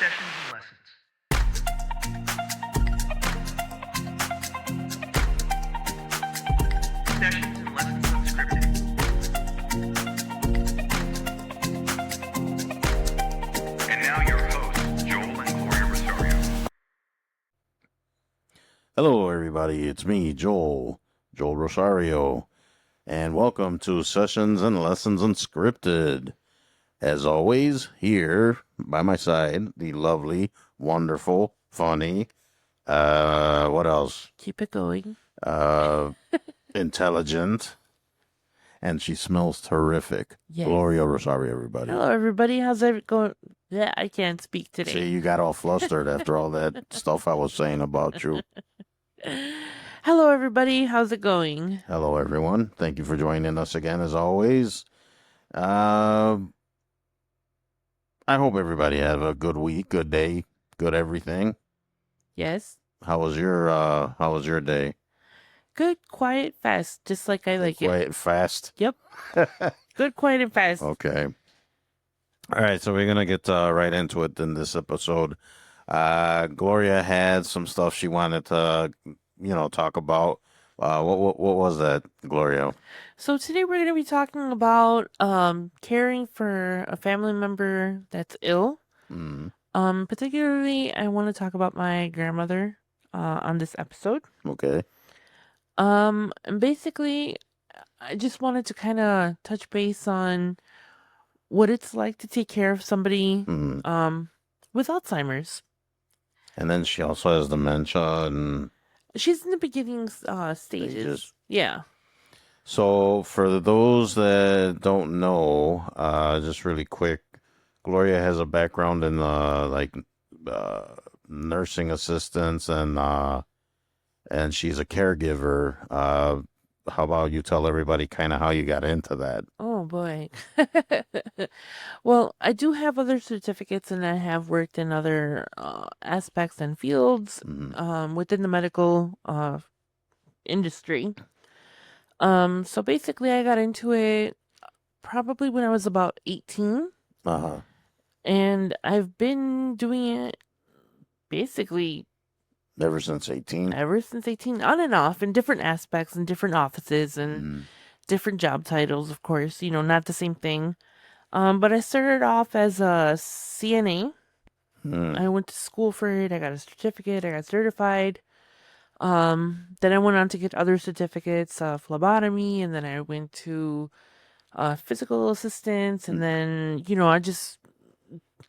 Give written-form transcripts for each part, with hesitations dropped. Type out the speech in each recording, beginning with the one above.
Sessions and lessons. Sessions and lessons unscripted. And now your hosts, Joel and Gloria Rosario. Hello, everybody. It's me, Joel Rosario, and welcome to Sessions and Lessons Unscripted. As always, here by my side, the lovely, wonderful, funny, what else? Keep it going. Intelligent, and she smells terrific. Yes. Gloria Rosario, everybody. Hello, everybody. How's it going? Yeah, I can't speak today. See, you got all flustered after all that stuff I was saying about you. Hello, everybody. How's it going? Hello, everyone. Thank you for joining us again, as always. I hope everybody had a good week, good day, good everything. Yes. How was your day? Good, quiet, fast, just like I like it. Quiet, fast. Yep. Good, quiet, and fast. Okay. All right, so we're gonna get right into it in this episode. Gloria had some stuff she wanted to, talk about. What was that, Gloria? So today we're going to be talking about caring for a family member that's ill. Particularly, I want to talk about my grandmother on this episode. Okay. And basically, I just wanted to kind of touch base on what it's like to take care of somebody with Alzheimer's. And then she also has dementia, and She's in the beginning stages. Yeah. so for those that don't know, just really quick, Gloria has a background in nursing assistants, and she's a caregiver. How about you tell everybody kind of how you got into that? Oh, boy. Well, I do have other certificates, and I have worked in other aspects and fields within the medical industry. So basically, I got into it probably when I was about 18. Uh-huh. And I've been doing it basically Ever since 18? on and off in different aspects and different offices and different job titles, of course, not the same thing. But I started off as a CNA. I went to school for it. I got a certificate. I got certified. Then I went on to get other certificates, phlebotomy, and then I went to physical assistance, and then, I just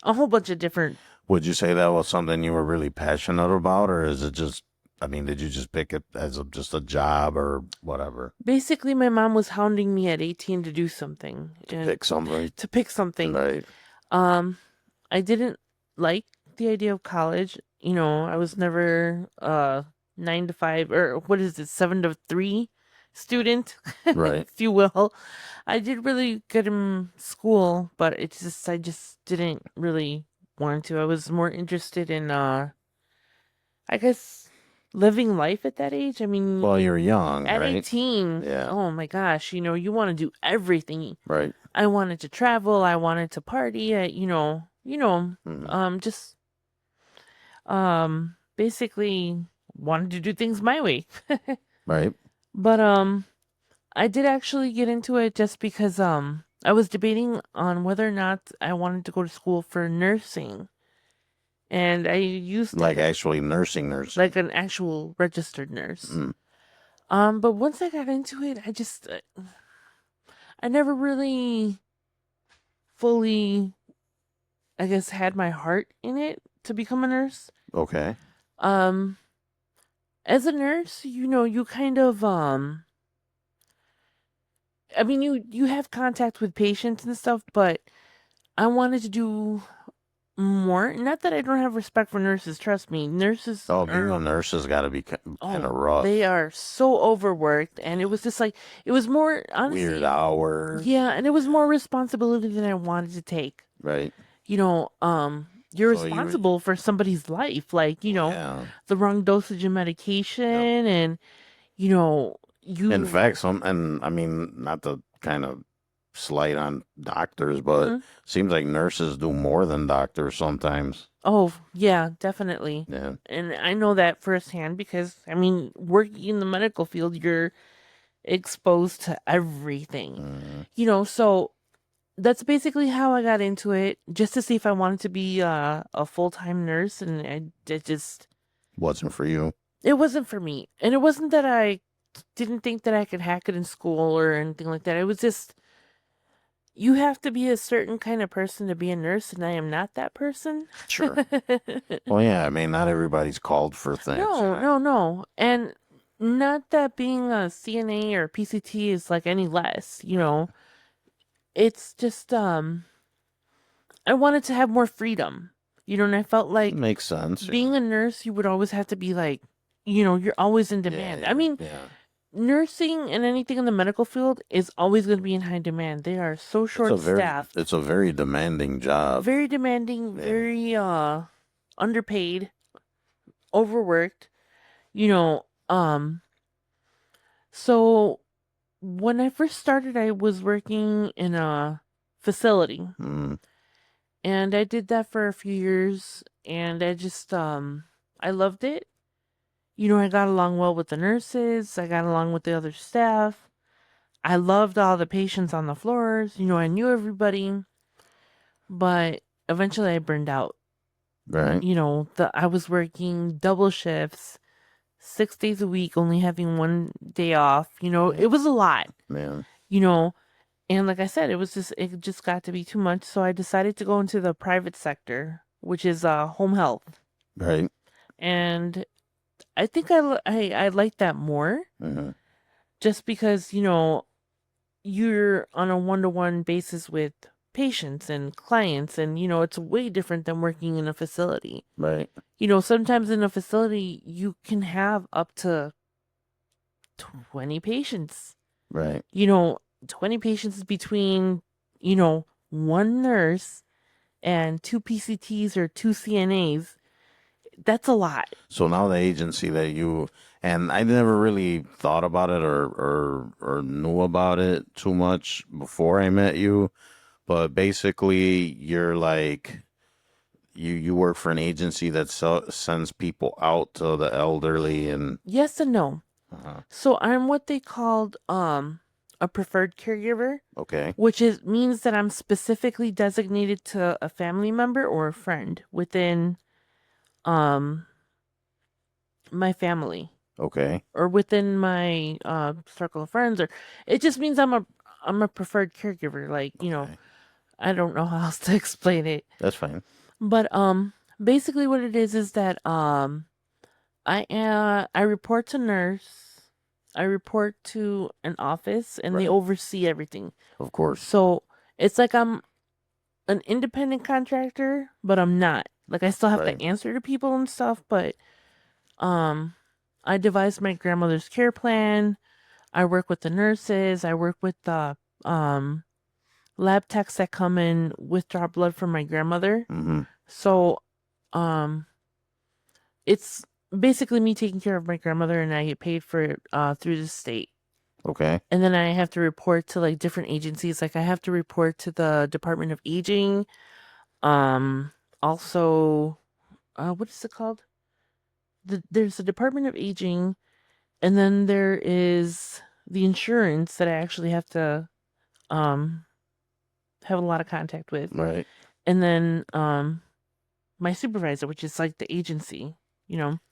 a whole bunch of different. Would you say that was something you were really passionate about, or is it just, did you just pick it as just a job or whatever? Basically, my mom was hounding me at 18 to do something. Pick something. To pick something. Right. I didn't like the idea of college. I was never 9 to 5, or what is it, 7 to 3 student, Right. if you will. I did really good in school, but I just didn't really want to. I was more interested in, I guess, living life at that age. Well, you're young, at right? 18, Yeah. oh my gosh, you want to do everything. Right. I wanted to travel. I wanted to party. Just basically wanted to do things my way. Right. But I did actually get into it just because I was debating on whether or not I wanted to go to school for nursing. And I used Like actually nursing. like an actual registered nurse. But once I got into it, I never really fully, I guess, had my heart in it to become a nurse. Okay. As a nurse, you kind of, you have contact with patients and stuff, but I wanted to do more. Not that I don't have respect for nurses. Trust me, nurses. Oh, being a nurse has got to be kind of rough. They are so overworked, and it was just like, it was more, honestly, Weird hours. Yeah, and it was more responsibility than I wanted to take. Right. You're responsible for somebody's life, like, Yeah. the wrong dosage of medication, and, you. In fact, not to kind of slight on doctors, but Mhm. seems like nurses do more than doctors sometimes. Oh, yeah, definitely. Yeah. And I know that firsthand because, I mean, working in the medical field, you're exposed to everything. Mm, So that's basically how I got into it, just to see if I wanted to be a full-time nurse, and it just wasn't for you. it wasn't for me. And it wasn't that I didn't think that I could hack it in school or anything like that. It was just you have to be a certain kind of person to be a nurse, and I am not that person. Sure. Well, yeah, I mean, not everybody's called for things. No, no, no. And not that being a CNA or PCT is like any less. It's just I wanted to have more freedom. And I felt like Makes sense. being a nurse, you would always have to be like, you're always in demand. I mean, yeah. nursing and anything in the medical field is always going to be in high demand. They are so short staffed, It's a very demanding job. very demanding, Yeah. very underpaid, overworked, you know, um so when I first started I was working in a facility, Mm, and I did that for a few years, and I just I loved it. I got along well with the nurses, I got along with the other staff. I loved all the patients on the floors. I knew everybody, but eventually I burned out. right. I was working double shifts, 6 days a week, only having one day off. It was a lot. Man. You know, and like I said, it just got to be too much. So I decided to go into the private sector, which is home health, Right. and I think I like that more, Mm-hmm. just because you're on a one-to-one basis with patients and clients, and it's way different than working in a facility. Right. Sometimes in a facility you can have up to 20 patients. Right. 20 patients between one nurse and two PCTs or two CNAs. That's a lot. So now the agency that you and I never really thought about it or knew about it too much before I met you, but basically you're like you work for an agency that sends people out to the elderly and Yes and no. uh So I'm what they called a preferred caregiver, okay. which means that I'm specifically designated to a family member or a friend within um my family, Okay. or within my circle of friends, or it just means I'm a preferred caregiver. Like, Okay. I don't know how else to explain it. That's fine. But basically what it is that I report to nurse, I report to an office, and they Right. oversee everything. Of course. So it's like I'm an independent contractor, but I'm not. Like, I still have Right. to answer to people and stuff, but um I devised my grandmother's care plan. I work with the nurses, I work with the um lab techs that come and withdraw blood from my grandmother. Mm-hmm. So um it's basically me taking care of my grandmother, and I get paid for it through the state. Okay. And then I have to report to like different agencies. Like, I have to report to the Department of Aging. Um, Also, what is it called? There's the Department of Aging, and then there is the insurance that I actually have to um have a lot of contact with, Right. and then my supervisor, which is like the agency.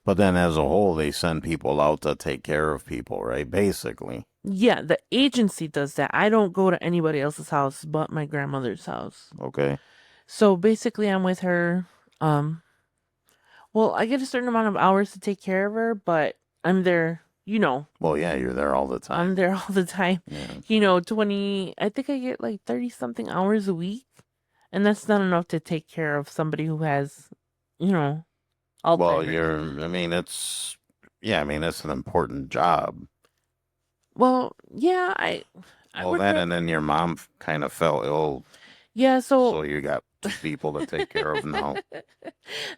But then as a whole they send people out to take care of people, right? Basically. Yeah, the agency does that. I don't go to anybody else's house but my grandmother's house. Okay. So basically, I'm with her. Um, well, I get a certain amount of hours to take care of her, but I'm there. Well, yeah, you're there all the time. I'm there all the time. Yeah. 20. I think I get like 30 something hours a week, and that's not enough to take care of somebody who has, you know, Well, Alzheimer's. I mean, yeah, I mean, it's an important job. Well, yeah, I Well, work that for. and then your mom kind of fell ill, Yeah, so so you got two people to take care of now.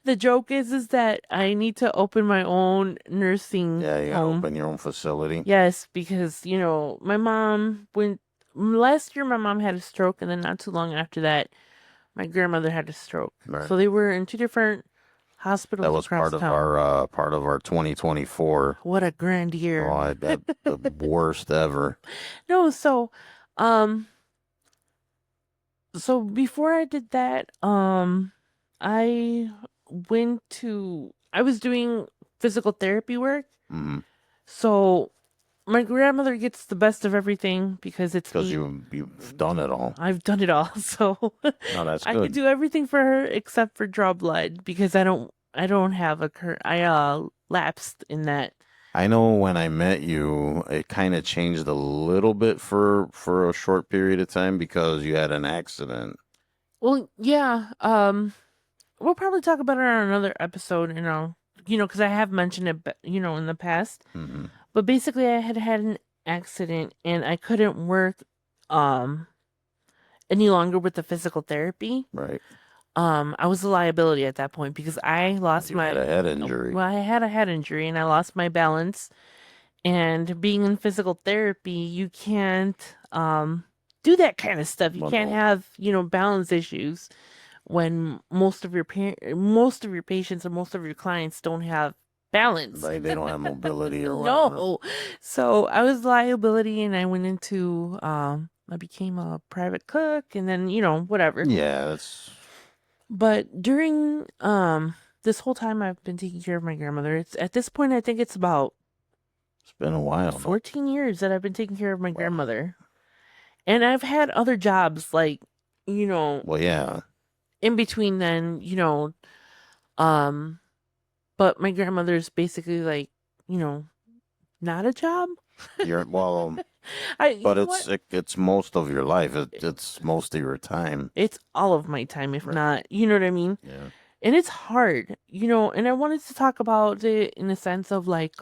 the joke is that I need to open my own nursing Yeah, you gotta home. open your own facility. Yes, because my mom went last year my mom had a stroke, and then not too long after that, my grandmother had a stroke. Right. So they were in two different hospitals That was across town. part of our 2024. What a grand Oh, year. I bet the worst ever. No, um, so before I did that, I I was doing physical therapy work. Mm-hmm. So my grandmother gets the best of everything because it's Because me. you've done it all. I've done it all. So No, that's I could good. do everything for her except for draw blood because I don't have I lapsed in that. I know when I met you, it kind of changed a little bit for a short period of time because you had an accident. Well, yeah, we'll probably talk about it on another episode, because I have mentioned it, in the past. Mm-hmm. But basically, I had had an accident and I couldn't work um any longer with the physical therapy. Right. I was a liability at that point because I lost You had a head injury. well, I had a head injury and I lost my balance. And being in physical therapy, you can't do that kind of stuff. You Well, can't no. have, balance issues when most of your patients or most of your clients don't have balance. Right. They don't have mobility or whatever. No. So I was liability and I went into I became a private cook and then, whatever. Yeah, that's But during this whole time I've been taking care of my grandmother, it's at this point I think it's about it's been a while. 14 years that I've been taking care of my Wow. grandmother. And I've had other jobs like, Well, yeah. in between then, um but my grandmother's basically like, not a job. You're well, You but know what? it's most of your life. It's most of your time. It's all of my time, if Right. not, you know what I mean? Yeah. And it's hard, and I wanted to talk about it in a sense of like,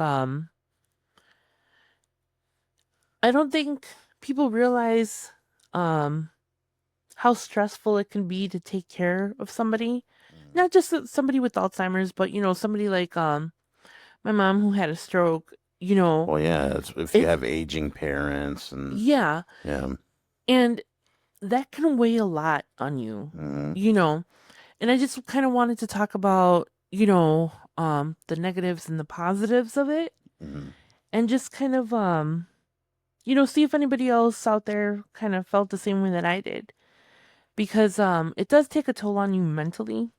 I don't think people realize how stressful it can be to take care of somebody. Not just somebody with Alzheimer's, but somebody like my mom who had a stroke, Well, yeah. It's if you have aging parents and yeah. yeah. And that can weigh a lot on you, Mm-hmm. And I just kind of wanted to talk about, the negatives and the positives of it, Mm-hmm. and just kind of, see if anybody else out there kind of felt the same way that I did. Because it does take a toll on you mentally,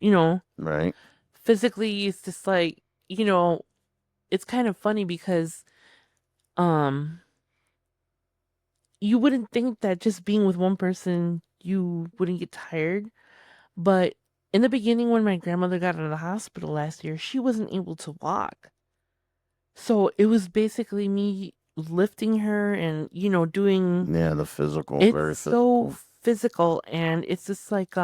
you know, Right. physically. It's just like, it's kind of funny because um you wouldn't think that just being with one person you wouldn't get tired. But in the beginning, when my grandmother got out of the hospital last year, she wasn't able to walk. So it was basically me lifting her and, doing Yeah, the physical, it's very so physical. physical. And it's just like,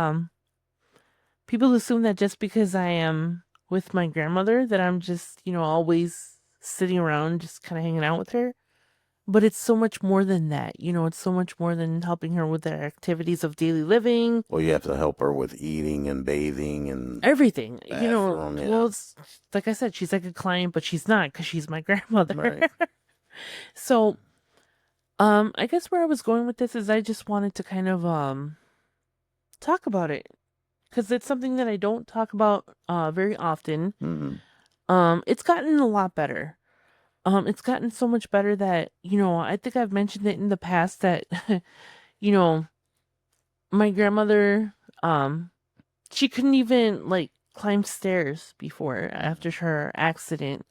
people assume that just because I am with my grandmother, that I'm just, always sitting around, just kind of hanging out with her. But it's so much more than that. It's so much more than helping her with the activities of daily living. Well, you have to help her with eating and bathing and Everything. bathroom. Yeah. Well, it's, like I said, she's like a client, but she's not because she's my grandmother. Right. So, I guess where I was going with this is I just wanted to kind of talk about it because it's something that I don't talk about very often. Mm-hmm. It's gotten a lot better. It's gotten so much better that, I think I've mentioned it in the past that, you know, my grandmother, she couldn't even like climb stairs before after her accident.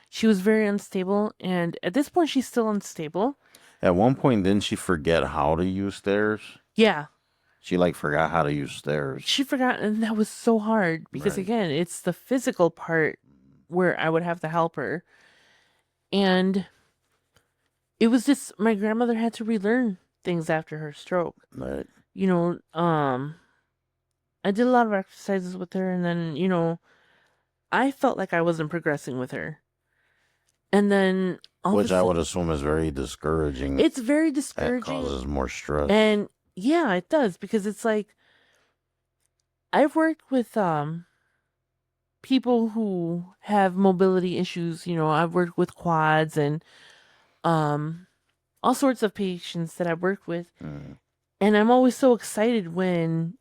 She was very unstable, and at this point, she's still unstable. At one point, didn't she forget how to use stairs? Yeah, She like forgot how to use stairs. she forgot, and that was so hard because, Right. again, it's the physical part where I would have to help her. And it was just my grandmother had to relearn things after her stroke. Right. I did a lot of exercises with her, and then, I felt like I wasn't progressing with her. And then Which I would assume is very discouraging. it's very That discouraging. causes more stress. And yeah, it does because it's like I've worked with people who have mobility issues, I've worked with quads and um all sorts of patients that I work with. Mm. And I'm always so excited when,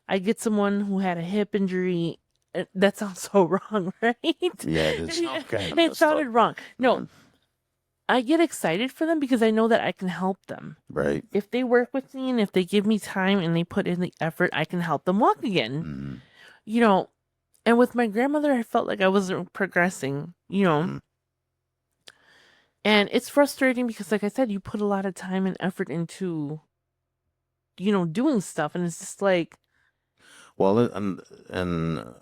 I get someone who had a hip injury. That sounds so wrong, right? Yeah, it sounds kind of It messed up. sounded wrong. No, Mm. I get excited for them because I know that I can help them. Right. If they work with me and if they give me time and they put in the effort, I can help them walk again. Mm. You know, and with my grandmother, I felt like I wasn't progressing, Mm. And it's frustrating because, like I said, you put a lot of time and effort into, doing stuff. And it's just like, Well, and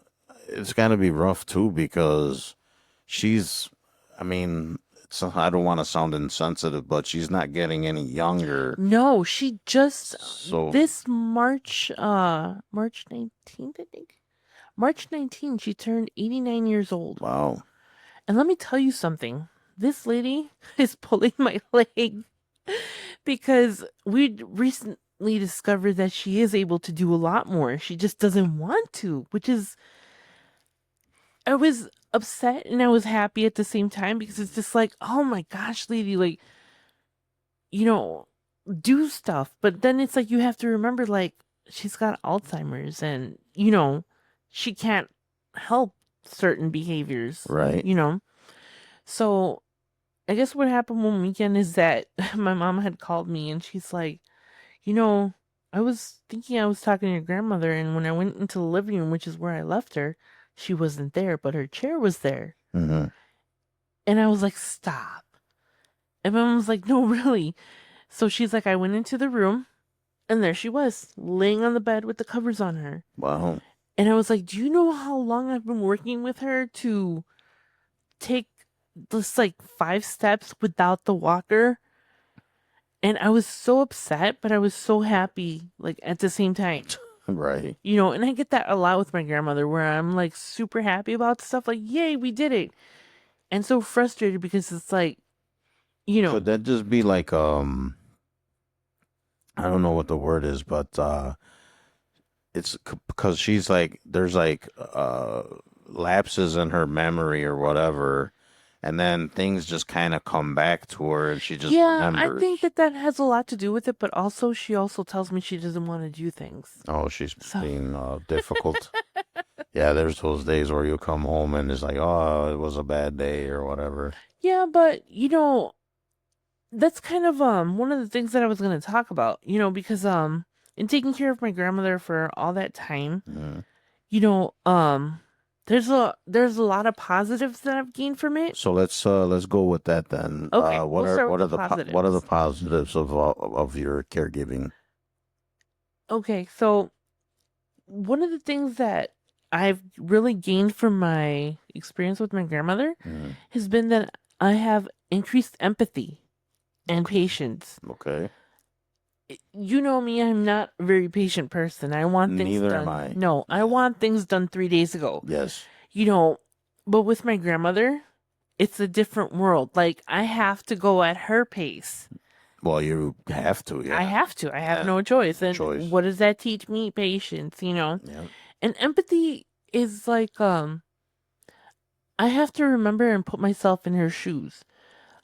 it's got to be rough too because she's. I mean, I don't want to sound insensitive, but she's not getting any younger. no, she just, So this March 19th, I think. March 19th, she turned 89 years old. wow. And let me tell you something. This lady is pulling my leg because we recently discovered that she is able to do a lot more. She just doesn't want to, which is, I was upset and I was happy at the same time because it's just like, oh my gosh, lady, like, you know, do stuff. But then it's like, you have to remember, like, she's got Alzheimer's and, she can't help certain behaviors, Right. So I guess what happened one weekend is that my mom had called me and she's like, you know, I was thinking I was talking to your grandmother, and when I went into the living room, which is where I left her, she wasn't there, but her chair was there. Mm-hmm. And I was like, stop. And my mom was like, no, really. So she's like, I went into the room, and there she was, laying on the bed with the covers on her. Wow. And I was like, do you know how long I've been working with her to take this like 5 steps without the walker? And I was so upset, but I was so happy, like, at the same time. Right. And I get that a lot with my grandmother where I'm like super happy about stuff, like, yay, we did it. And so frustrated because it's like, Could that just be like I don't know what the word is, but it's because she's like there's like lapses in her memory or whatever, and then things just kind of come back to her, and she just yeah, I remembers. think that has a lot to do with it, but also she also tells me she doesn't want to do things. Oh, she's So, being difficult. Yeah, there's those days where you come home and it's like, oh, it was a bad day or whatever. yeah, but that's kind of one of the things that I was going to talk about, because in taking care of my grandmother for all that time, Mm. you know, um, there's a lot of positives that I've gained from it. So let's go with that then. Okay, What we'll are start with what are the what are the positives. positives of your caregiving? Okay, so one of the things that I've really gained from my experience with my grandmother Mm. has been that I have increased empathy and patience. Okay. You know me, I'm not a very patient person. I want things Neither am done. I. No, I Yeah. want things done 3 days ago. Yes. You know, but with my grandmother, it's a different world. Like, I have to go at her pace. Well, you have to. I Yeah. have to. I have Yeah. no choice. And Choice. what does that teach me? Patience. Yeah. And empathy is like, I have to remember and put myself in her shoes.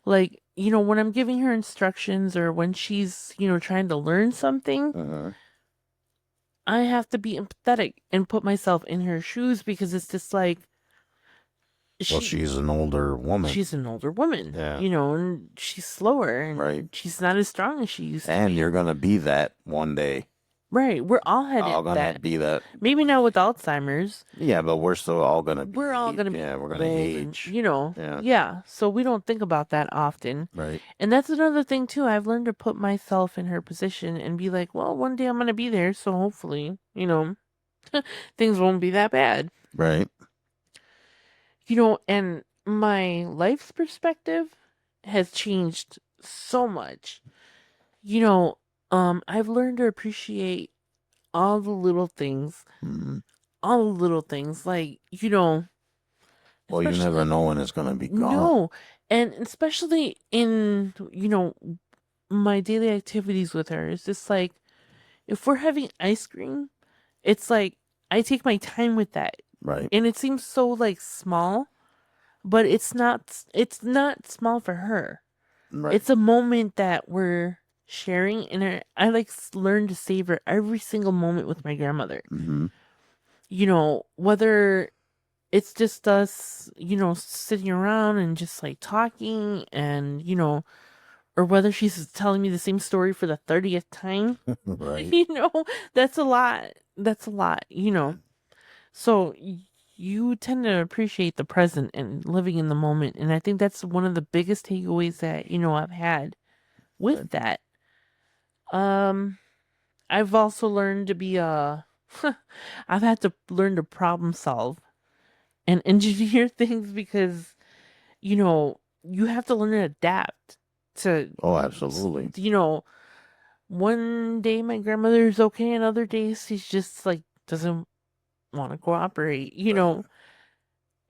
Like, when I'm giving her instructions or when she's, trying to learn something, Uh-huh. I have to be empathetic and put myself in her shoes because it's just like Well, she she's an older woman. she's an older woman, Yeah. and she's slower and Right. she's not as strong as she used to And be. you're gonna be that one day. Right. We're all All headed gonna that. be that. Maybe not with Alzheimer's. Yeah, but we're still all gonna be. We're all gonna be Yeah, we're gonna old and age. Yeah. yeah. So we don't think about that often. Right. And that's another thing too. I've learned to put myself in her position and be like, well, one day I'm gonna be there, so hopefully, things won't be that bad. Right. And my life's perspective has changed so much. I've learned to appreciate all the little things. Mm. All the little things, like, Well, you never know when it's gonna be gone. no, and especially in, my daily activities with her. It's just like, if we're having ice cream, it's like, I take my time with that. Right. And it seems so, like, small, but it's not small for her. Right. It's a moment that we're sharing, and I like learn to savor every single moment with my grandmother. Mm-hmm. Whether it's just us, sitting around and just like talking, and or whether she's telling me the same story for the 30th time. Right. you know, that's a lot. That's a lot. So you tend to appreciate the present and living in the moment, and I think that's one of the biggest takeaways that I've had with Right. that. Um, I've also learned to be I've had to learn to problem solve and engineer things because you have to learn to adapt to Oh, absolutely. one day my grandmother's okay and other days she's just like doesn't want to cooperate. Right.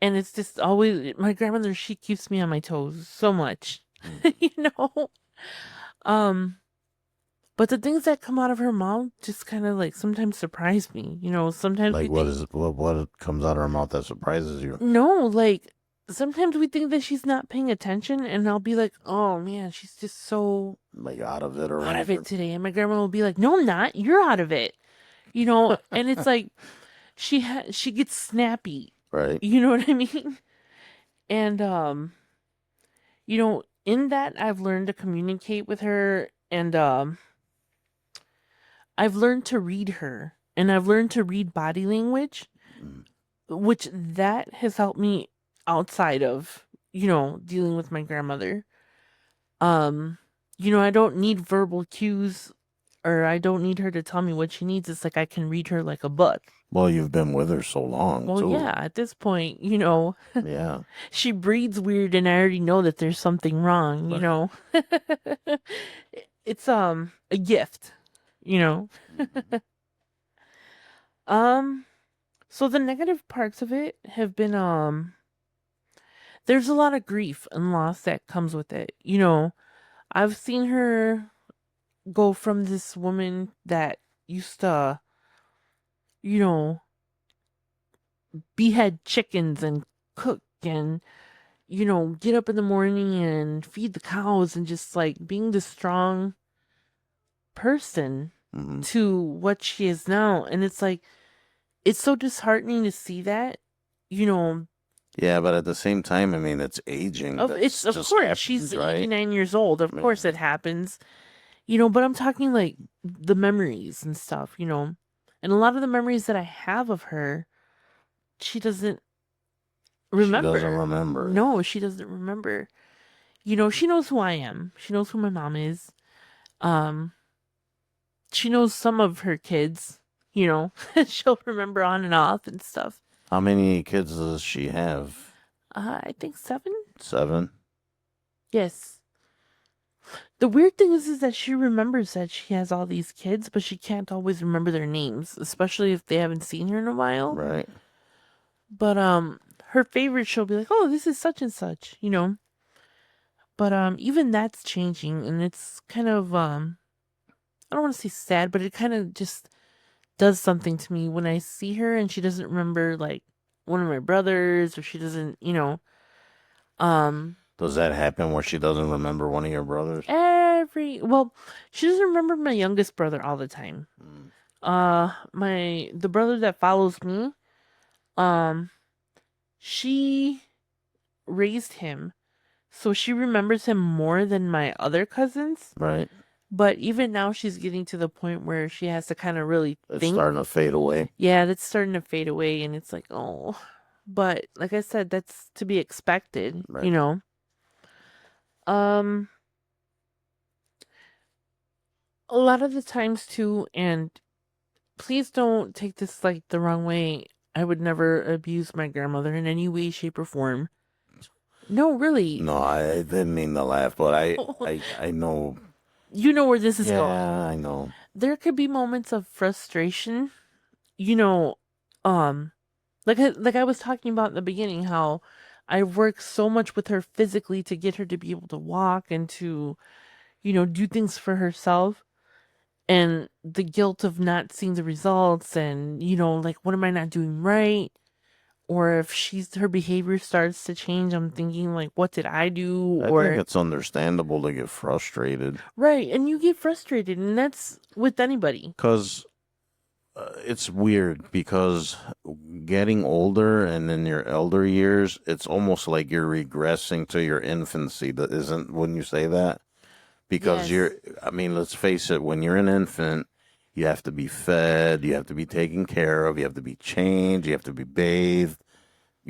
And it's just always my grandmother, she keeps me on my toes so much. Mm. you know um but the things that come out of her mouth just kind of like sometimes surprise me. Sometimes we Like, think what comes out of her mouth that surprises you? no, like sometimes we think that she's not paying attention, and I'll be like, oh man, she's just so Like out of it or out of it whatever. today. And my grandma will be like, no, I'm not, you're out of it. And it's like she gets snappy. Right. You know what I mean? And in that I've learned to communicate with her, and I've learned to read her, and I've learned to read body language, Mm. which that has helped me outside of, dealing with my grandmother. I don't need verbal cues, or I don't need her to tell me what she needs. It's like I can read her like a book. Well, you've been with her so long Well, too. yeah, at this point, Yeah. she breathes weird and I already know that there's something wrong. It's a gift, you know. Mhm. Um so the negative parts of it have been there's a lot of grief and loss that comes with it. I've seen her go from this woman that used to, you know, behead chickens and cook and get up in the morning and feed the cows and just like being the strong person Mhm. to what she is now. And it's like, it's so disheartening to see that, you know, Yeah, but at the same time, I mean, it's aging. it's That's of just course she's happens, right? 89 years old. Of course Yeah. it happens, but I'm talking like the memories and stuff. And a lot of the memories that I have of her, she doesn't She doesn't remember. remember. No, she doesn't remember. She knows who I am. She knows who my mom is. Um, she knows some of her kids, she'll remember on and off and stuff. How many kids does she have? I think 7. 7? Yes. The weird thing is that she remembers that she has all these kids, but she can't always remember their names, especially if they haven't seen her in a while. Right. But her favorite, she'll be like, "Oh, this is such and such." But even that's changing, and it's kind of I don't want to say sad, but it kind of just does something to me when I see her and she doesn't remember like one of my brothers, or she doesn't. Um, Does that happen where she doesn't remember one of your brothers? well, she doesn't remember my youngest brother all the time. Mm. The brother that follows me, um, she raised him, so she remembers him more than my other cousins. Right. But even now, she's getting to the point where she has to kind of really It's think. starting to fade away. Yeah, that's starting to fade away, and it's like, oh. But like I said, that's to be expected. Right. Um, a lot of the times too, and please don't take this like the wrong way. I would never abuse my grandmother in any way, shape, or form. No, really. No, I didn't mean to laugh, but I know. You know where this is going. Yeah, I know. There could be moments of frustration, you know, um, like I was talking about in the beginning, how I worked so much with her physically to get her to be able to walk and to, do things for herself. And the guilt of not seeing the results, and, like, what am I not doing right? or if her behavior starts to change, I'm thinking like, what did I do? I think Or it's understandable to get frustrated right, and you get frustrated, and that's with anybody. because it's weird because getting older and in your elder years, it's almost like you're regressing to your infancy. That isn't, wouldn't you say that? Because Yes. I mean, let's face it, when you're an infant, you have to be fed, you have to be taken care of, you have to be changed, you have to be bathed,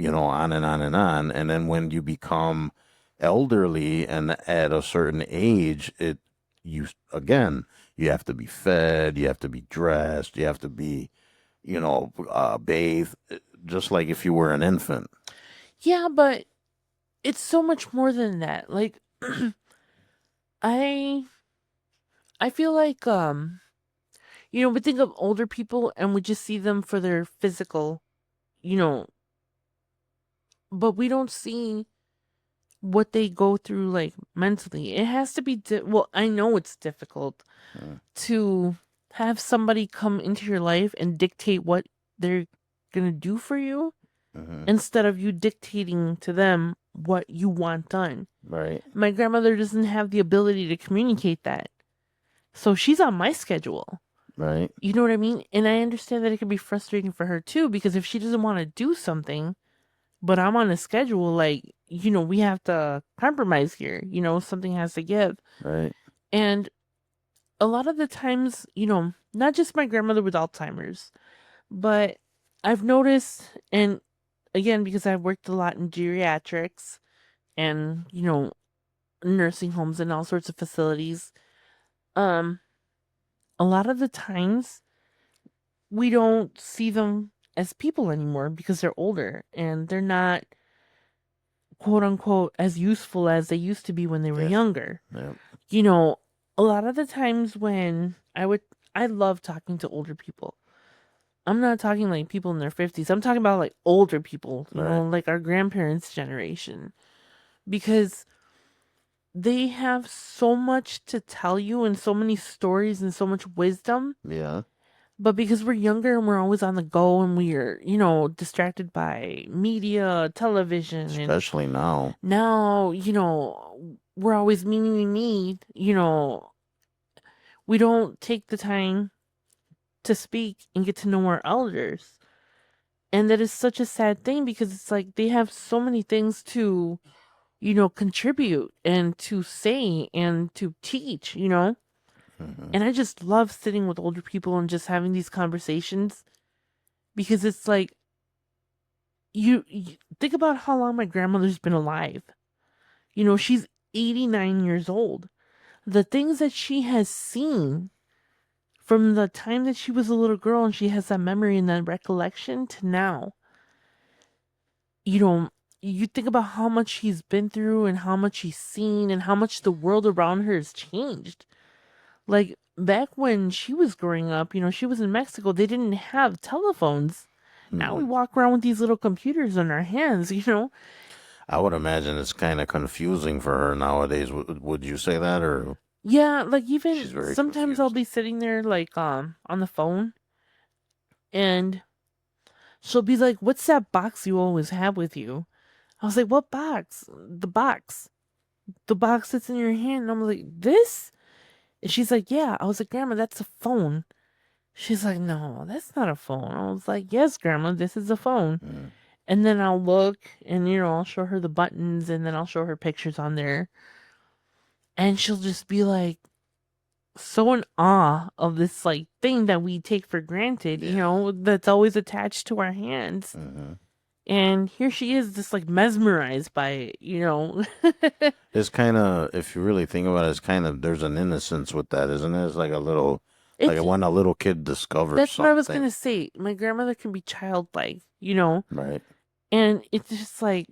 on and on and on. And then when you become elderly and at a certain age, again, you have to be fed, you have to be dressed, you have to be, bathed, just like if you were an infant. Yeah, but it's so much more than that. Like I I feel like we think of older people and we just see them for their physical, you know, but we don't see what they go through like mentally. It has to be well, I know it's difficult Mm, to have somebody come into your life and dictate what they're going to do for you mm-hmm. instead of you dictating to them what you want done. Right, My grandmother doesn't have the ability to communicate that. So she's on my schedule. right, You know what I mean? And I understand that it can be frustrating for her too, because if she doesn't want to do something, but I'm on a schedule, like, we have to compromise here. Something has to give. right. And a lot of the times, not just my grandmother with Alzheimer's, but I've noticed, and again, because I've worked a lot in geriatrics and, nursing homes and all sorts of facilities, um, a lot of the times we don't see them as people anymore because they're older and they're not quote unquote as useful as they used to be when they were Yeah, younger. yeah, You know, a lot of the times when I love talking to older people. I'm not talking like people in their 50s. I'm talking about like older people, right. like our grandparents' generation. Because they have so much to tell you and so many stories and so much wisdom. Yeah, But because we're younger and we're always on the go and we're, distracted by media, television, and especially now. now, we're always me, we don't take the time to speak and get to know our elders. And that is such a sad thing because it's like they have so many things to, contribute and to say and to teach. Hmm. And I just love sitting with older people and just having these conversations because it's like, you think about how long my grandmother's been alive. She's 89 years old. The things that she has seen from the time that she was a little girl and she has that memory and that recollection to now, you know, you think about how much she's been through and how much she's seen and how much the world around her has changed. Like back when she was growing up, she was in Mexico, they didn't have telephones. Now we Hmm. walk around with these little computers in our hands. I would imagine it's kind of confusing for her nowadays. Would you say that, or Yeah, like she's even very sometimes I'll confused? be sitting there like on the phone and she'll be like, "What's that box you always have with you?" I was like, "What box?" "The box. The box that's in your hand." And I'm like, "This?" And she's like, "Yeah." I was like, "Grandma, that's a phone." She's like, "No, that's not a phone." I was like, "Yes, Grandma, this is a phone." Mm. And then I'll look and I'll show her the buttons and then I'll show her pictures on there. And she'll just be like so in awe of this like thing that we take for granted, Yeah. that's always attached to our hands. Hmm. And here she is just like mesmerized by it. It's kind of, if you really think about it, it's kind of, there's an innocence with that, isn't it? It's like like It's when a little kid discovers That's what I was something, gonna say. My grandmother can be childlike. right? And it's just like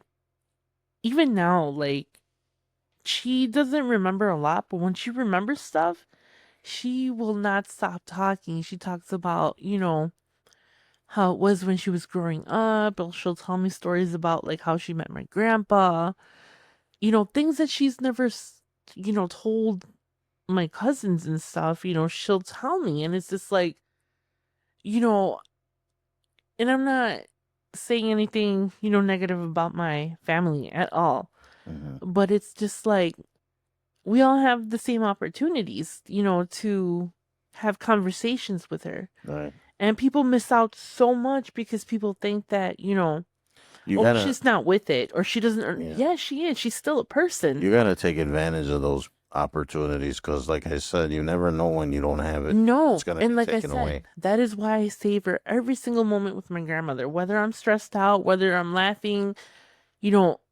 even now, like she doesn't remember a lot, but when she remembers stuff, she will not stop talking. She talks about, how it was when she was growing up, and she'll tell me stories about like how she met my grandpa, things that she's never, told my cousins and stuff, she'll tell me. And it's just like, you know, and I'm not. saying anything, negative about my family at all. But it's just like we all have the same opportunities, to have conversations with her. Right. And people miss out so much because people think that, You oh, gotta, she's not with it or she doesn't. yeah. Yeah, she is. She's still a person. You gotta take advantage of those opportunities because, like I said, you never know when you don't have it. No, It's gonna and be like I taken said, away. that is why I savor every single moment with my grandmother, whether I'm stressed out, whether I'm laughing.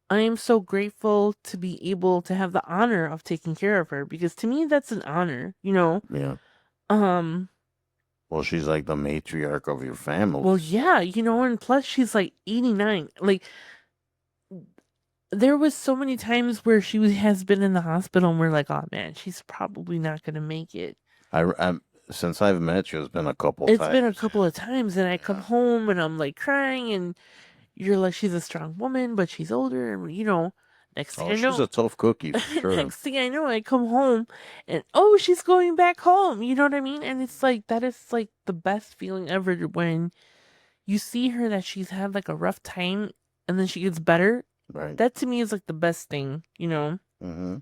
I am so grateful to be able to have the honor of taking care of her because to me that's an honor. Yeah. Um, Well, she's like the matriarch of your well, family. yeah, and plus she's like 89. Like there was so many times where has been in the hospital and we're like, oh man, she's probably not gonna make it. I'm since I've met you, it's been a couple It's been a times. couple of times, and I come Yeah. home and I'm like crying, and you're like, she's a strong woman, but she's older, and next thing Oh, I she's a know, tough cookie for sure. next thing I know, I come home, and oh, she's going back home. You know what I mean? And it's like that is like the best feeling ever when you see her that she's had like a rough time, and then she gets better. Right. That to me is like the best thing. Mm-hmm.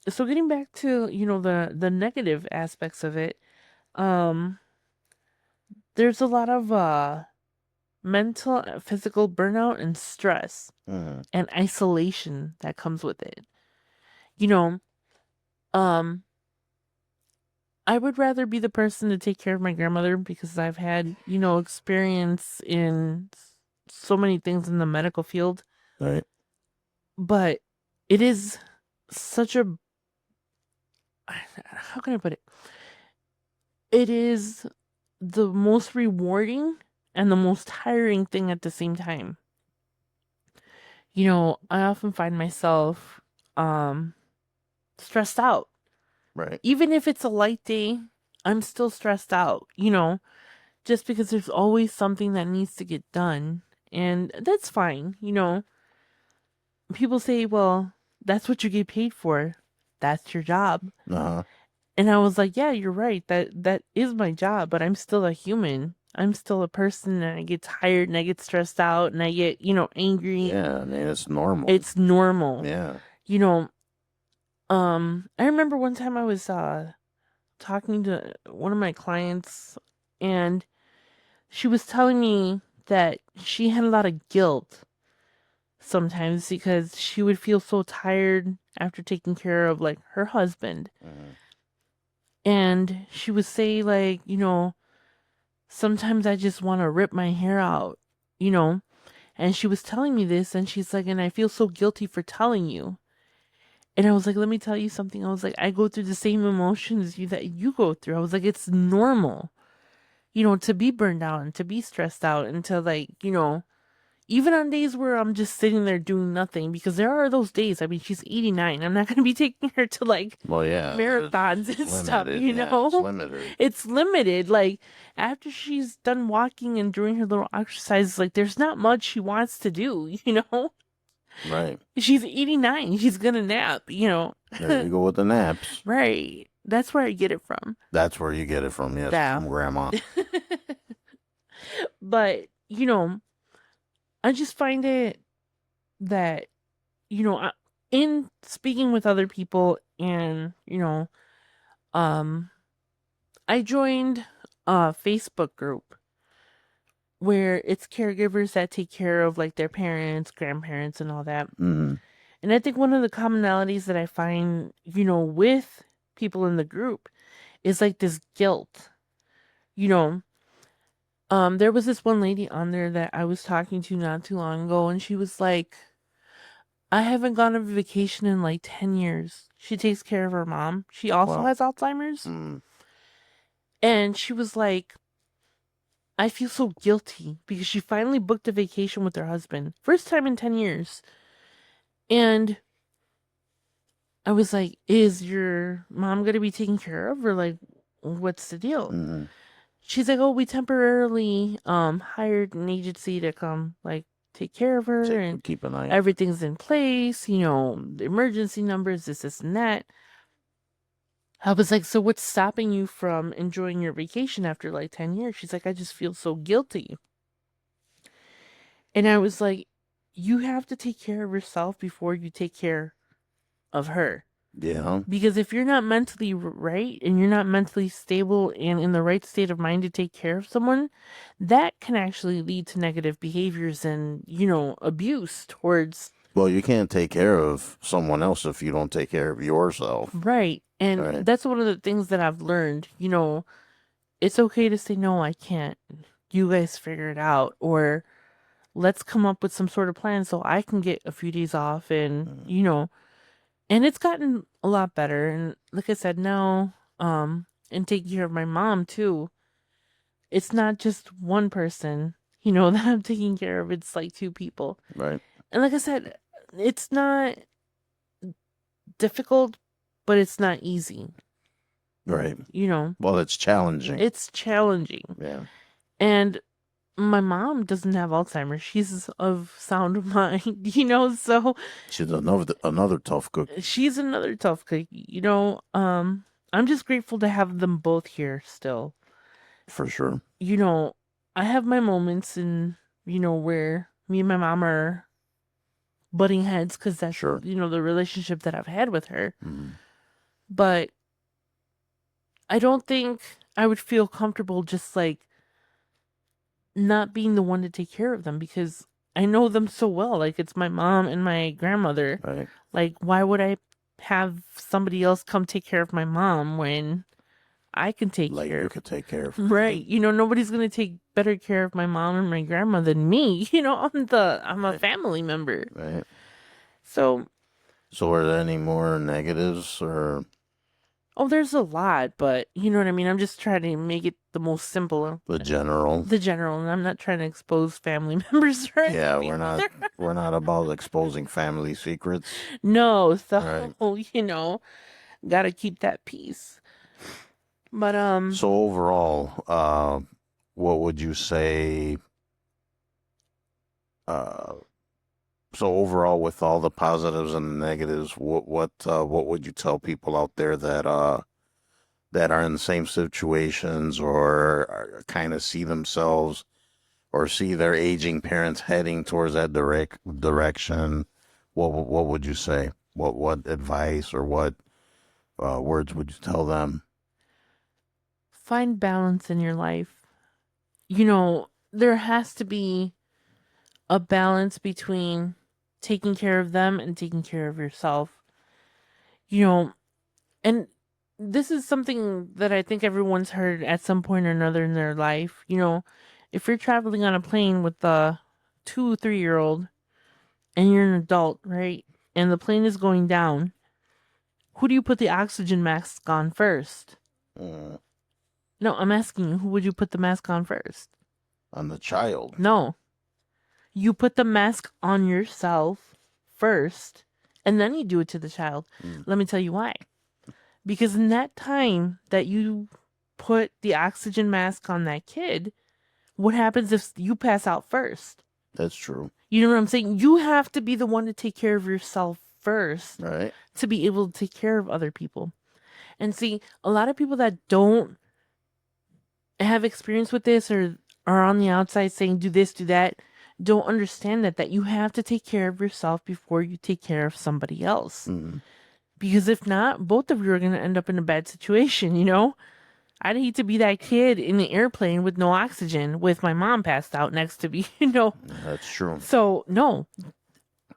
So getting back to, the negative aspects of it, um, there's a lot of mental and physical burnout and stress Mm-hmm. and isolation that comes with it. You know, um, I would rather be the person to take care of my grandmother because I've had, experience in so many things in the medical field, Right. but it is such a, how can I put it? It is the most rewarding and the most tiring thing at the same time. I often find myself stressed out. Right. Even if it's a light day, I'm still stressed out, just because there's always something that needs to get done. And that's fine. People say, well, that's what you get paid for. That's your job. Uh-huh. And I was like, yeah, you're right. That is my job, but I'm still a human. I'm still a person and I get tired and I get stressed out and I get, angry. Yeah, I mean it's normal. It's normal. Yeah. You know, I remember one time I was talking to one of my clients and she was telling me that she had a lot of guilt sometimes because she would feel so tired after taking care of like her husband. Mm-hmm. And she would say like, sometimes I just want to rip my hair out, you know? And she was telling me this and she's like, and I feel so guilty for telling you. And I was like, let me tell you something. I was like, I go through the same emotions that you go through. I was like, it's normal, to be burned out and to be stressed out and to like, even on days where I'm just sitting there doing nothing, because there are those days. I mean, she's 89. I'm not going to be taking her to like Well, yeah. marathons and It's stuff, limited. you Yeah, know? it's limited. It's limited. Like, after she's done walking and doing her little exercises, like, there's not much she wants to do, you know? Right. She's 89. She's going to nap. There you go with the naps. Right. That's where I get it from. That's where you get it from, yes, Yeah. from grandma. But, I just find it that, in speaking with other people and, I joined a Facebook group where it's caregivers that take care of like their parents, grandparents, and all that. Mm-hmm. And I think one of the commonalities that I find, with people in the group is like this guilt. There was this one lady on there that I was talking to not too long ago, and she was like, I haven't gone on vacation in like 10 years. She takes care of her mom. She also Wow. has Alzheimer's. Mm. And she was like, I feel so guilty because she finally booked a vacation with her husband. First time in 10 years. And I was like, is your mom going to be taken care of? Or like, what's the deal? Mm-hmm. She's like, oh, we temporarily hired an agency to come like take care of her and Keep an eye. everything's in place, the emergency numbers, this and that. I was like, so what's stopping you from enjoying your vacation after like 10 years? She's like, I just feel so guilty. And I was like, you have to take care of yourself before you take care of her. Yeah. Because if you're not mentally right and you're not mentally stable and in the right state of mind to take care of someone, that can actually lead to negative behaviors and, abuse towards. Well, you can't take care of someone else if you don't take care of yourself. Right. And Right. that's one of the things that I've learned. It's okay to say, no, I can't. You guys figure it out. Or let's come up with some sort of plan so I can get a few days off and, and it's gotten a lot better. And like I said, now, and taking care of my mom too. It's not just one person, that I'm taking care of. It's like two people. Right. And like I said, it's not difficult, but it's not easy. Right. Well, it's challenging. It's challenging. Yeah. And my mom doesn't have Alzheimer's. She's of sound mind, so She's another tough cookie. she's another tough cookie, I'm just grateful to have them both here still. For sure. I have my moments in, where me and my mom are butting heads because that's, Sure. the relationship that I've had with her. Mm. But I don't think I would feel comfortable just like not being the one to take care of them because I know them so well. Like, it's my mom and my grandmother. Right. Like, why would I have somebody else come take care of my mom when I can take Like care you of could take care of her. Right. Nobody's going to take better care of my mom and my grandma than me. I'm a Right. family member. Right. So, are there any more negatives or there's a lot, but you know what I mean? I'm just trying to make it the most simple. the general? The general, and I'm not trying to expose family members, right? Yeah, we're not about exposing family secrets. No, so, Right. Gotta keep that peace. But, So overall, what would you say? So overall, with all the positives and the negatives, what would you tell people out there that are in the same situations or kind of see themselves or see their aging parents heading towards that direction? What would you say? What advice or what words would you tell them? find balance in your life. There has to be a balance between taking care of them and taking care of yourself. And this is something that I think everyone's heard at some point or another in their life. If you're traveling on a plane with a 2 3-year-old and you're an adult, right? And the plane is going down, who do you put the oxygen mask on first? Uh, No, I'm asking you, who would you put the mask on first? on the child. No. You put the mask on yourself first, and then you do it to the child. Let me tell you why. Because in that time that you put the oxygen mask on that kid, what happens if you pass out first? That's true. You know what I'm saying? You have to be the one to take care of yourself first Right. to be able to take care of other people. And see, a lot of people that don't have experience with this or are on the outside saying do this, do that, don't understand that you have to take care of yourself before you take care of somebody else. Mm. Because if not, both of you are going to end up in a bad situation, I'd hate to be that kid in the airplane with no oxygen with my mom passed out next to me, That's true. So, no.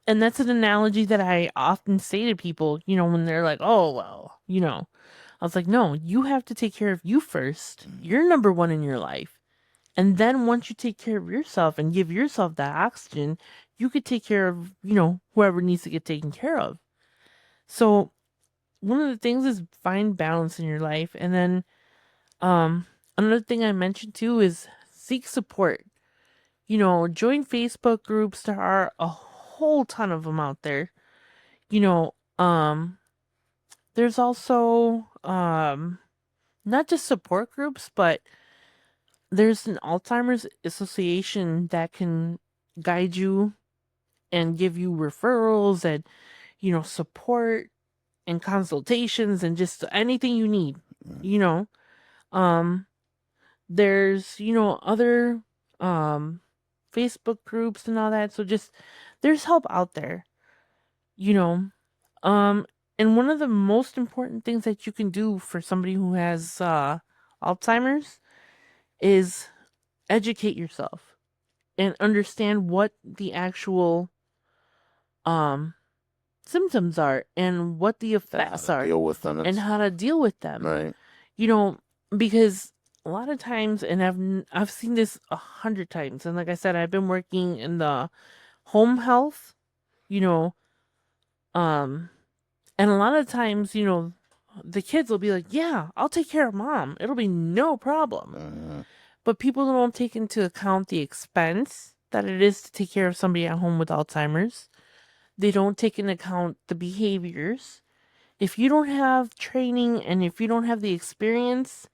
And that's an analogy that I often say to people, when they're like, oh, well, I was like, no, you have to take care of you first. You're number one in your life. And then once you take care of yourself and give yourself that oxygen, you could take care of, whoever needs to get taken care of. So one of the things is find balance in your life. And then another thing I mentioned too is seek support. Join Facebook groups. There are a whole ton of them out there. There's also not just support groups, but there's an Alzheimer's association that can guide you and give you referrals and, support and consultations and just anything you need, There's, other Facebook groups and all that. So just there's help out there, you know. And one of the most important things that you can do for somebody who has Alzheimer's is educate yourself and understand what the actual um symptoms are and what the effects are Deal with them. and how to deal with them. Right. You know, because a lot of times, and I've seen this 100 times, and like I said, I've been working in the home health, you know, and a lot of times, the kids will be like, "Yeah, I'll take care of mom. It'll be no problem." But people don't take into account the expense that it is to take care of somebody at home with Alzheimer's. They don't take into account the behaviors. If you don't have training and if you don't have the experience,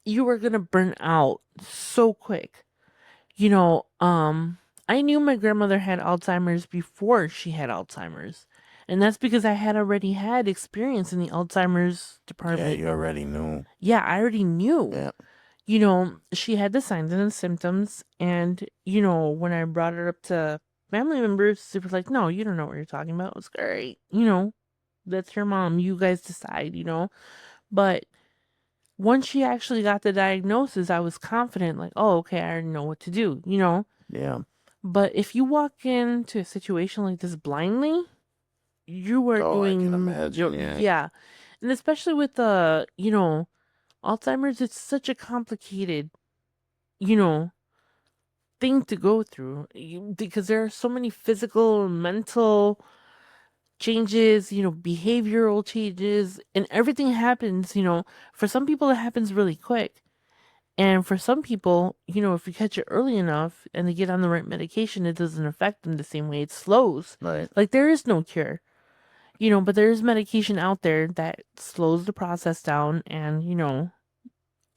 you are going to burn out so quick. I knew my grandmother had Alzheimer's before she had Alzheimer's. And that's because I had already had experience in the Alzheimer's Yeah, department. you already knew. Yeah, I already knew. Yeah. She had the signs and the symptoms. And, when I brought her up to family members, they were like, no, you don't know what you're talking about. It was great. That's your mom. You guys decide, But once she actually got the diagnosis, I was confident, like, oh, okay, I already know what to do, Yeah. But if you walk into a situation like this blindly, you are doing, I can imagine. Yeah. yeah. And especially with the, Alzheimer's, it's such a complicated, thing to go through because there are so many physical, mental changes, behavioral changes, and everything happens, for some people it happens really quick. And for some people, if you catch it early enough and they get on the right medication, it doesn't affect them the same way. It slows. Right. Like there is no cure, but there is medication out there that slows the process down and,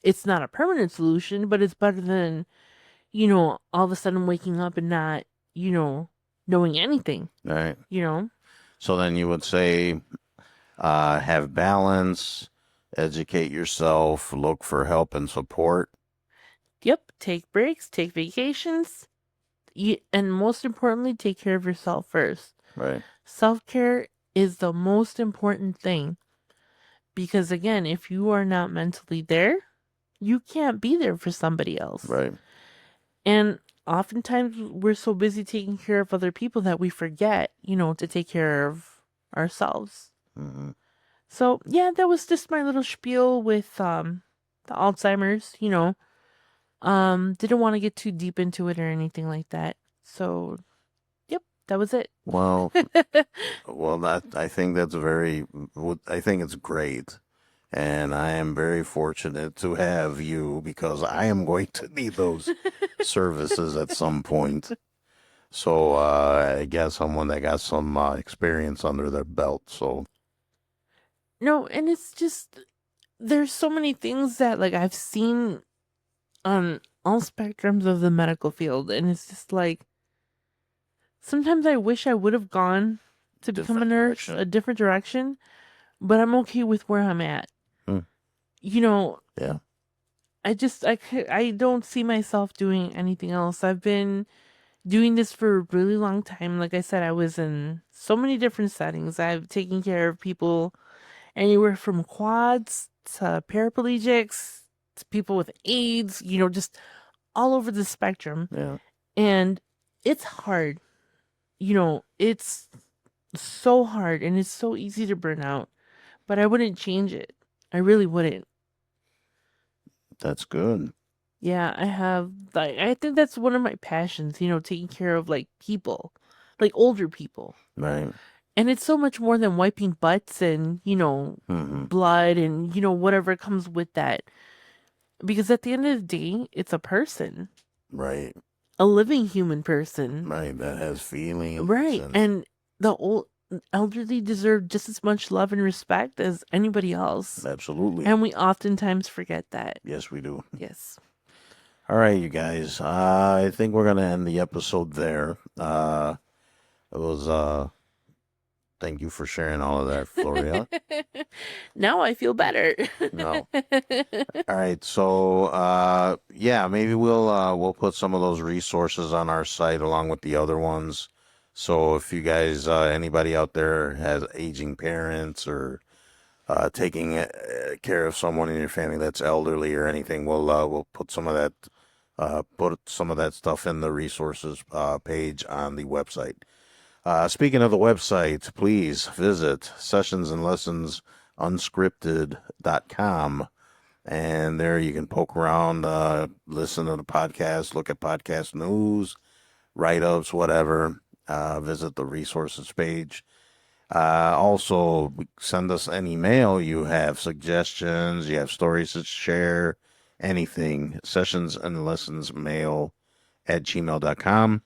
it's not a permanent solution, but it's better than, all of a sudden waking up and not, knowing anything, Right. you So then you would say, have balance, educate yourself, look for help and support. Yep. Take breaks, take vacations, and most importantly, take care of yourself first. Right. Self-care is the most important thing because, again, if you are not mentally there, you can't be there for somebody else. Right. And oftentimes we're so busy taking care of other people that we forget, to take care of ourselves. Mm-hmm. So, yeah, that was just my little spiel with the Alzheimer's, didn't want to get too deep into it or anything like that. So, yep, that was it. Well, I think I think it's great. And I am very fortunate to have you because I am going to need those services at some point. So I guess someone that got some experience under their belt. So No, and it's just, there's so many things that, like, I've seen on all spectrums of the medical field. And it's just like, sometimes I wish I would have gone to become a Different nurse, direction. a different direction, but I'm okay with where I'm at. Hmm. Yeah. I don't see myself doing anything else. I've been doing this for a really long time. Like I said, I was in so many different settings. I've taken care of people anywhere from quads to paraplegics to people with AIDS, just all over the spectrum. Yeah. And it's hard. It's so hard and it's so easy to burn out. But I wouldn't change it. I really wouldn't. That's good. Yeah, I think that's one of my passions, taking care of like people, like older people. Right. And it's so much more than wiping butts and, Mm-hmm. blood and, whatever comes with that. Because at the end of the day, it's a person, Right. a living human person. Right. That has feelings. Right. And the elderly deserve just as much love and respect as anybody else. Absolutely. And we oftentimes forget that. Yes, we do. Yes. All right, you guys. I think we're gonna end the episode there. It was Thank you for sharing all of that, Gloria. Now I feel better. No. All right, so yeah, maybe we'll put some of those resources on our site along with the other ones. So if you guys, anybody out there has aging parents or taking care of someone in your family that's elderly or anything, we'll put some of that stuff in the resources page on the website. Speaking of the website, please visit sessionsandlessonsunscripted.com. And there you can poke around, listen to the podcast, look at podcast news, write ups, whatever. Visit the resources page. Also, send us any mail you have, suggestions, you have stories to share, anything. Sessionsandlessonsmail@gmail.com.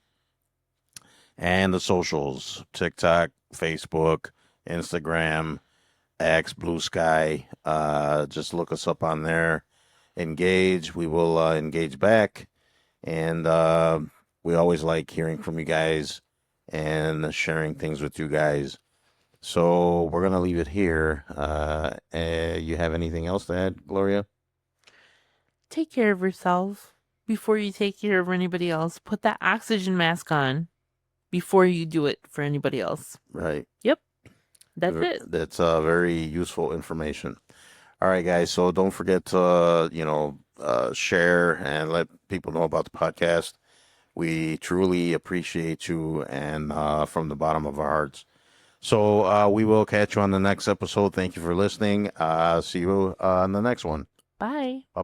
And the socials: TikTok, Facebook, Instagram, X, Blue Sky. Just look us up on there. Engage. We will engage back. And we always like hearing from you guys and sharing things with you guys. So we're going to leave it here. You have anything else to add, Gloria? Take care of yourself before you take care of anybody else. Put that oxygen mask on before you do it for anybody else. Right. Yep. That's it. That's very useful information. All right, guys. So don't forget to, share and let people know about the podcast. We truly appreciate you, and from the bottom of our hearts. So we will catch you on the next episode. Thank you for listening. See you on the next one. Bye. Bye.